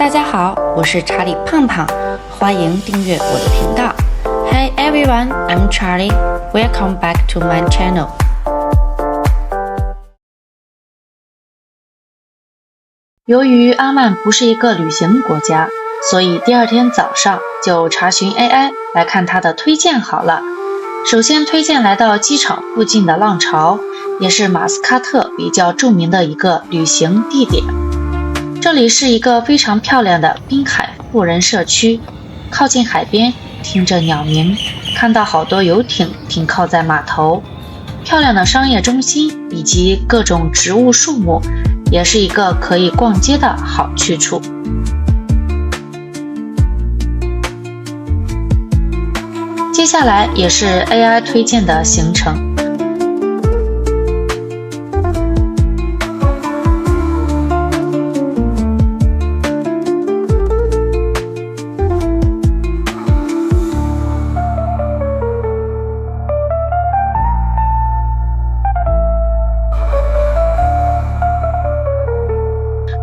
大家好，我是查理胖胖，欢迎订阅我的频道。Hey everyone, I'm Charlie. Welcome back to my channel. 由于阿曼不是一个旅行国家，所以第二天早上就查询 AI 来看它的推荐好了。首先推荐来到机场附近的浪潮，也是马斯喀特比较著名的一个旅行地点。这里是一个非常漂亮的滨海富人社区，靠近海边，听着鸟鸣，看到好多游艇停靠在码头，漂亮的商业中心以及各种植物树木，也是一个可以逛街的好去处。接下来也是 AI 推荐的行程。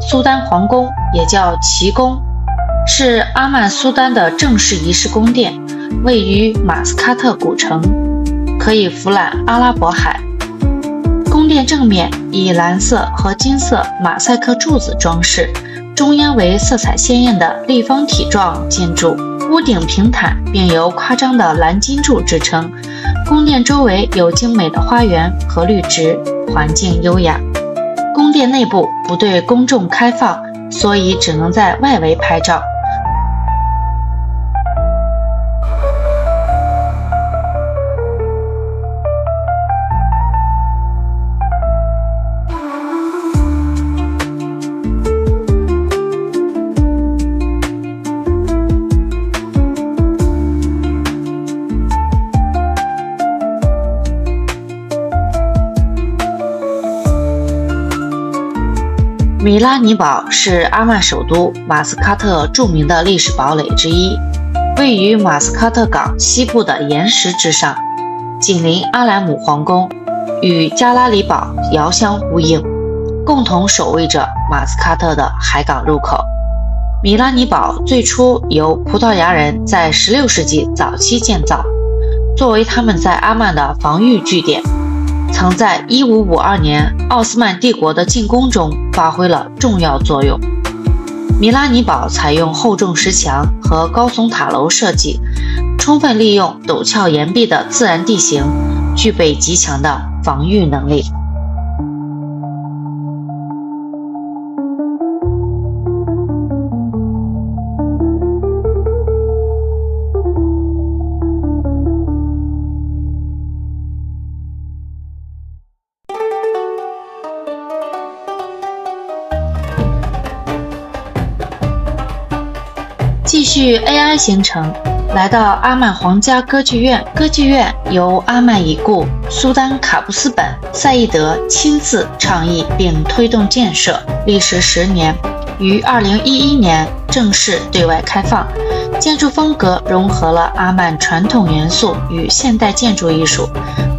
苏丹皇宫也叫旗宫，是阿曼苏丹的正式仪式宫殿，位于马斯喀特古城，可以俯览阿拉伯海。宫殿正面以蓝色和金色马赛克柱子装饰，中央为色彩鲜艳的立方体状建筑，屋顶平坦并由夸张的蓝金柱支撑。宫殿周围有精美的花园和绿植，环境优雅。宫殿内部不对公众开放，所以只能在外围拍照。米拉尼堡是阿曼首都马斯喀特著名的历史堡垒之一，位于马斯喀特港西部的岩石之上，紧邻阿莱姆皇宫，与加拉里堡遥相呼应，共同守卫着马斯喀特的海港入口。米拉尼堡最初由葡萄牙人在16世纪早期建造，作为他们在阿曼的防御据点，曾在1552年奥斯曼帝国的进攻中发挥了重要作用。米拉尼堡采用厚重石墙和高耸塔楼设计，充分利用陡峭岩壁的自然地形，具备极强的防御能力。继续 AI 行程，来到阿曼皇家歌剧院。歌剧院由阿曼已故苏丹卡布斯本·赛义德亲自倡议并推动建设，历时10年，于2011年正式对外开放。建筑风格融合了阿曼传统元素与现代建筑艺术，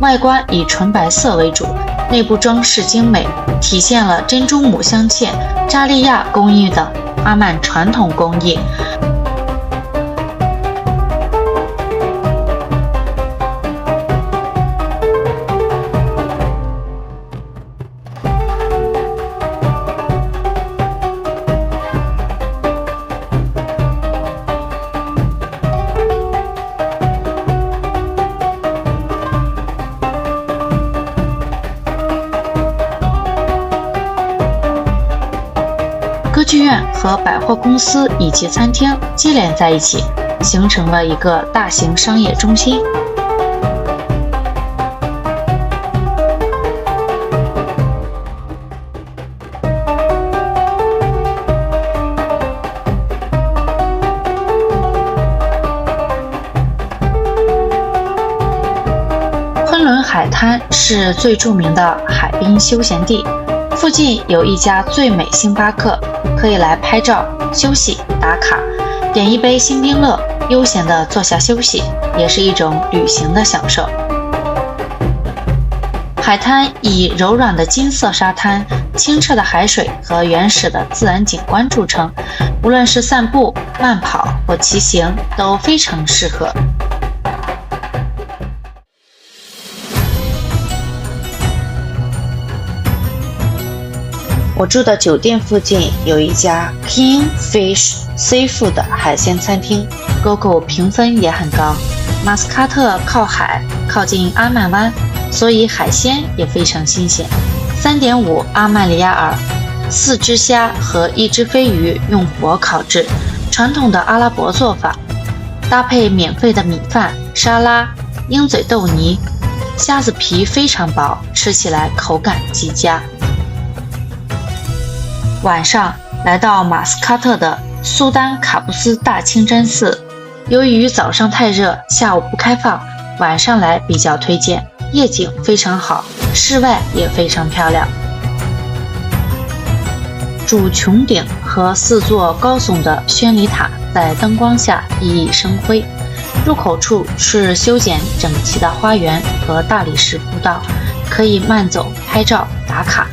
外观以纯白色为主，内部装饰精美，体现了珍珠母镶嵌、扎利亚工艺等阿曼传统工艺。歌剧院和百货公司以及餐厅接连在一起，形成了一个大型商业中心。昆仑海滩是最著名的海滨休闲地，附近有一家最美星巴克，可以来拍照、休息、打卡，点一杯星冰乐，悠闲地坐下休息，也是一种旅行的享受。海滩以柔软的金色沙滩清澈的海水和原始的自然景观著称，无论是散步、慢跑或骑行都非常适合。我住的酒店附近有一家 Kingfish Seafood 海鲜餐厅 ，Google 评分也很高。马斯喀特靠海，靠近阿曼湾，所以海鲜也非常新鲜。3.5阿曼尼亚尔，4只虾和1只飞鱼用火烤制，传统的阿拉伯做法，搭配免费的米饭、沙拉、鹰嘴豆泥，虾子皮非常薄，吃起来口感极佳。晚上来到马斯喀特的苏丹卡布斯大清真寺，由于早上太热，下午不开放，晚上来比较推荐，夜景非常好，室外也非常漂亮。主穹顶和4座高耸的宣礼塔在灯光下熠熠生辉，入口处是修剪整齐的花园和大理石步道，可以慢走拍照打卡。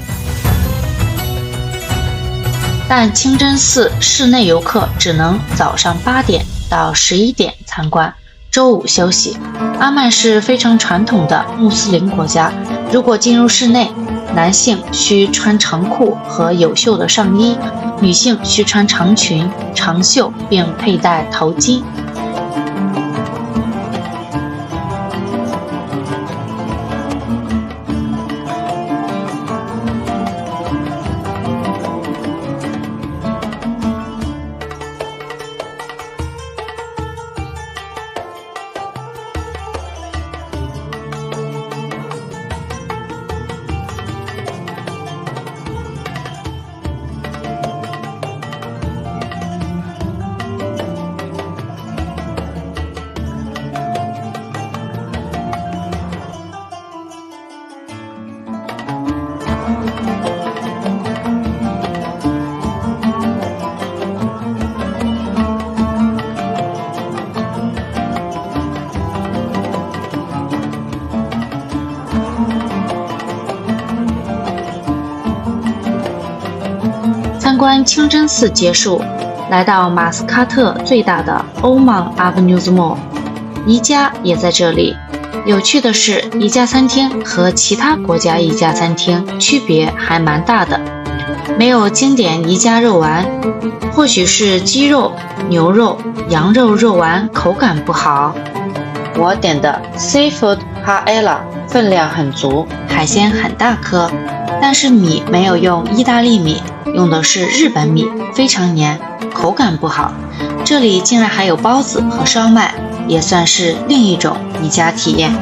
但清真寺室内游客只能早上8点到11点参观，周五休息。阿曼是非常传统的穆斯林国家，如果进入室内，男性需穿长裤和有袖的上衣，女性需穿长裙、长袖并佩戴头巾。参观清真寺结束，来到马斯喀特最大的欧曼 Avenues Mall， 宜家也在这里。有趣的是，宜家餐厅和其他国家宜家餐厅区别还蛮大的，没有经典宜家肉丸，或许是鸡肉、牛肉、羊肉肉丸口感不好。我点的 Seafood Paella 分量很足，海鲜很大颗，但是米没有用意大利米，用的是日本米，非常黏，口感不好。这里竟然还有包子和烧麦，也算是另一种宜家体验。